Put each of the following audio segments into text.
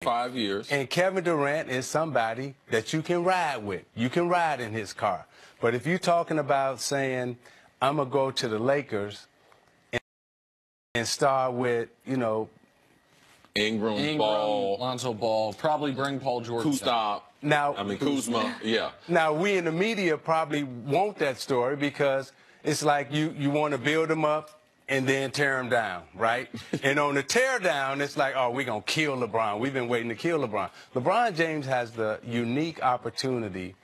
5 years. And Kevin Durant is somebody that you can ride with. You can ride in his car. But if you're talking about saying, I'm going to go to the Lakers and start with, you know, Ingram, Ball, Lonzo Ball, probably bring Paul George. Kuzma, yeah. Now, we in the media probably want that story because it's like you want to build them up and then tear them down, right? And on the tear down, it's like, oh, we're going to kill LeBron. We've been waiting to kill LeBron. LeBron James has the unique opportunity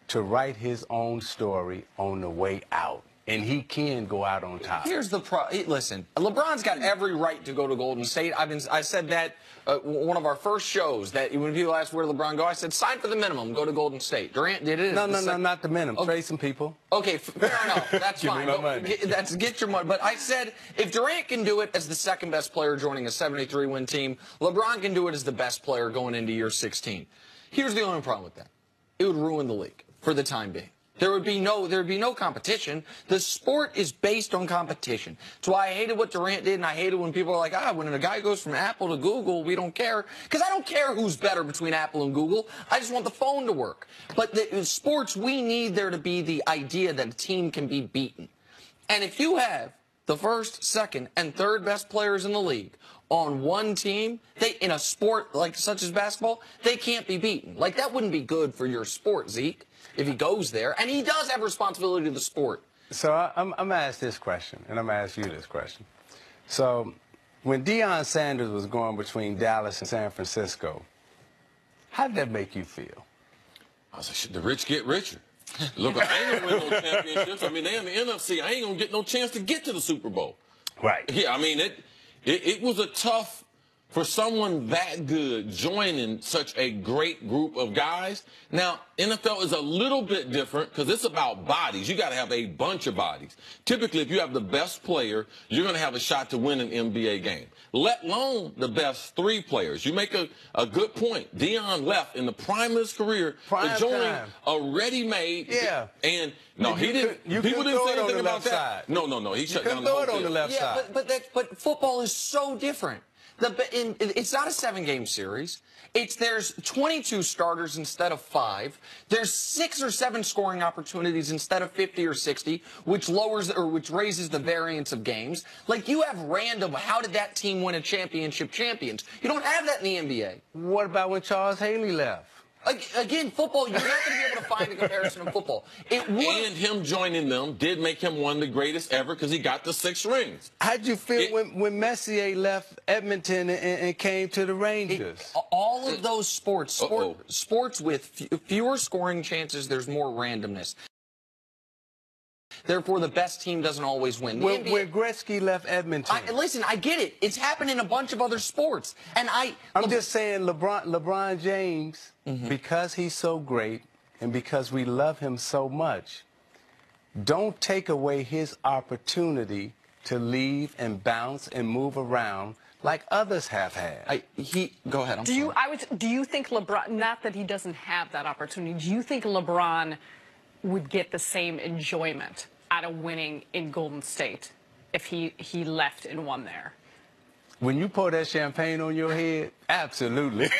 to write his own story on the way out. And he can go out on top. Here's the listen, LeBron's got every right to go to Golden State. I said that one of our first shows, that when people asked where LeBron go, I said sign for the minimum, go to Golden State. Durant did it. No, not the minimum. Okay. Trade some people. Okay, fair enough. That's Give fine. me my money. Get your money. But I said if Durant can do it as the second best player joining a 73-win team, LeBron can do it as the best player going into year 16. Here's the only problem with that: it would ruin the league for the time being. There'd be no competition. The sport is based on competition. That's why I hated what Durant did, and I hated when people are like, when a guy goes from Apple to Google, we don't care. Because I don't care who's better between Apple and Google. I just want the phone to work. But in sports, we need there to be the idea that a team can be beaten. And if you have the first, second, and third best players in the league on one team, in a sport like such as basketball, they can't be beaten. Like, that wouldn't be good for your sport, Zeke, if he goes there. And he does have responsibility to the sport. So I'm going to ask this question, and I'm going to ask you this question. So when Deion Sanders was going between Dallas and San Francisco, how did that make you feel? I was like, the rich get richer. Look, I ain't going to win no championships. I mean, they in the NFC. I ain't going to get no chance to get to the Super Bowl. Right. Yeah, I mean, it was a tough, for someone that good joining such a great group of guys. Now, NFL is a little bit different because it's about bodies. You got to have a bunch of bodies. Typically, if you have the best player, you're going to have a shot to win an NBA game, let alone the best three players. You make a good point. Deion left in the prime of his career to join a ready-made. Yeah. And no, he didn't. People didn't say anything about that. No. He shut down the whole thing on the left side. But football is so different. It's not a 7-game series. There's 22 starters instead of 5. There's 6 or 7 scoring opportunities instead of 50 or 60, which raises the variance of games. Like, you have random, how did that team win a championship champions? You don't have that in the NBA. What about when Charles Haley left? Again, football, you're not going to be able to find a comparison in football. And him joining them did make him one of the greatest ever because he got the 6 rings. How'd you feel when Messier left Edmonton and came to the Rangers? All of those sports with fewer scoring chances, there's more randomness. Therefore, the best team doesn't always win. When Gretzky left Edmonton. Listen, I get it. It's happened in a bunch of other sports. And I'm just saying LeBron James, because he's so great and because we love him so much, don't take away his opportunity to leave and bounce and move around like others have had. Go ahead. Do you think LeBron, not that he doesn't have that opportunity, do you think LeBron would get the same enjoyment out of winning in Golden State if he left and won there? When you pour that champagne on your head, absolutely.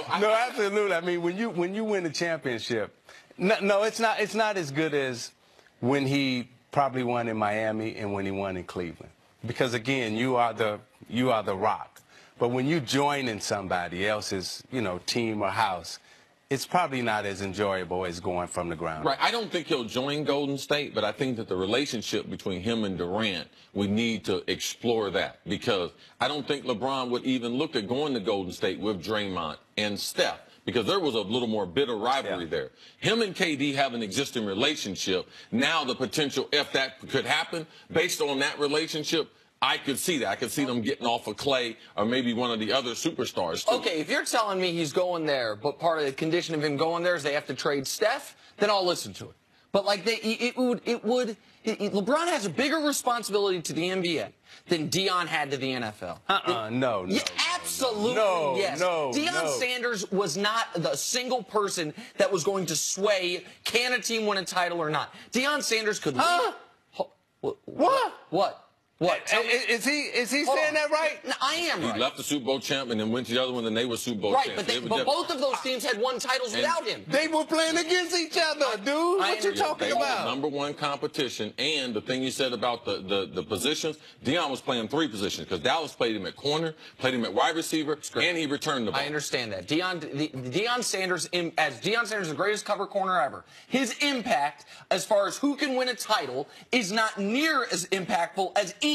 Absolutely. I mean, when you win a championship, no, it's not as good as when he probably won in Miami and when he won in Cleveland, because again, you are the rock. But when you join in somebody else's, team or house, it's probably not as enjoyable as going from the ground. Right. I don't think he'll join Golden State, but I think that the relationship between him and Durant, we need to explore that, because I don't think LeBron would even look at going to Golden State with Draymond and Steph, because there was a little more bitter rivalry there. Him and KD have an existing relationship. Now the potential, if that could happen, based on that relationship, I could see that. I could see them getting off of Clay or maybe one of the other superstars, too. Okay, if you're telling me he's going there, but part of the condition of him going there is they have to trade Steph, then I'll listen to it. But like LeBron has a bigger responsibility to the NBA than Deion had to the NFL. No. Yeah, absolutely, yes. Deion Sanders was not the single person that was going to sway, can a team win a title or not. Deion Sanders could leave. What? What? What? Is he saying that right? No, I am right. He left the Super Bowl champ and then went to the other one, and they were Super Bowl Right, champs. but both of those teams had won titles without him. They were playing against each other, dude. What you talking They were about? number one competition, and the thing you said about the positions, Deion was playing 3 positions because Dallas played him at corner, played him at wide receiver, and he returned the ball. I understand that. Deion Sanders, as Deion Sanders, the greatest cover corner ever, his impact as far as who can win a title is not near as impactful as any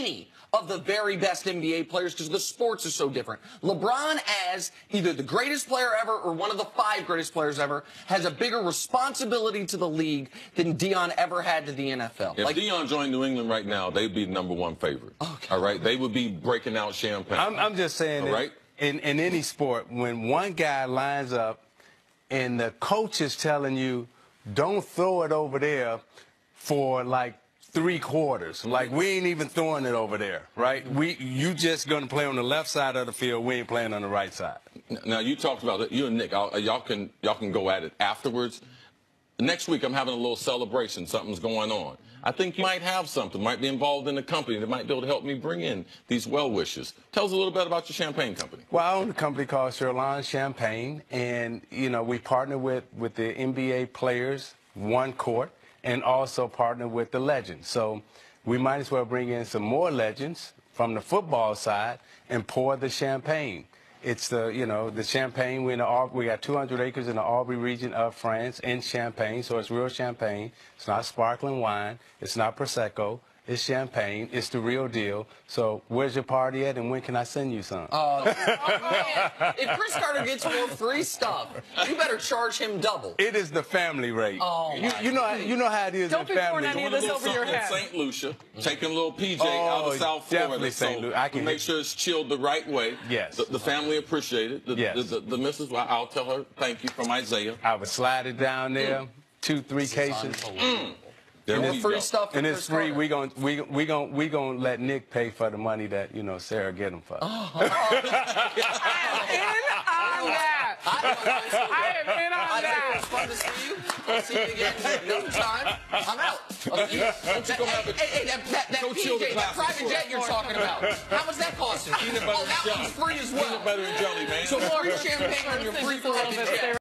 of the very best NBA players because the sports are so different. LeBron, as either the greatest player ever or one of the 5 greatest players ever, has a bigger responsibility to the league than Deion ever had to the NFL. If Deion joined New England right now, they'd be the number 1 favorite. Okay. All right? They would be breaking out champagne. I'm just saying, right? in any sport, when one guy lines up and the coach is telling you, don't throw it over there for like 3 quarters. Like, we ain't even throwing it over there, right? You just going to play on the left side of the field. We ain't playing on the right side. Now, you talked about it. You and Nick, y'all can go at it afterwards. Next week, I'm having a little celebration. Something's going on. I think you might have something, might be involved in the company that might be able to help me bring in these well wishes. Tell us a little bit about your champagne company. Well, I own a company called Sherlon Champagne, and, you know, we partner with the NBA players, one court, and also partner with the legends. So we might as well bring in some more legends from the football side and pour the champagne. It's the champagne. We got 200 acres in the Aubrey region of France in Champagne, so it's real champagne. It's not sparkling wine. It's not Prosecco. It's champagne. It's the real deal. So where's your party at, and when can I send you some? Man. If Chris Carter gets more free stuff, you better charge him double. It is the family rate. Oh, you know how it is in Don't be pouring family. any of this over your head. St. Lucia, taking a little PJ out of South Florida. Definitely St. Lucia. I can make sure it's chilled the right way. Yes. The family appreciate it. The missus, I'll tell her thank you from Isiah. I would slide it down there, 2-3 cases. There More we free go. stuff. And it's free. We gonna let Nick pay for the money that Sarah get him for. In on that. I am in on that. It was fun to see you. I'll see you again another time. I'm out. That PJ, that private jet you're talking about. How much that costing? Peanut butter and that jelly. one's free as well. Peanut butter and jelly, man. So more champagne on your free private jet.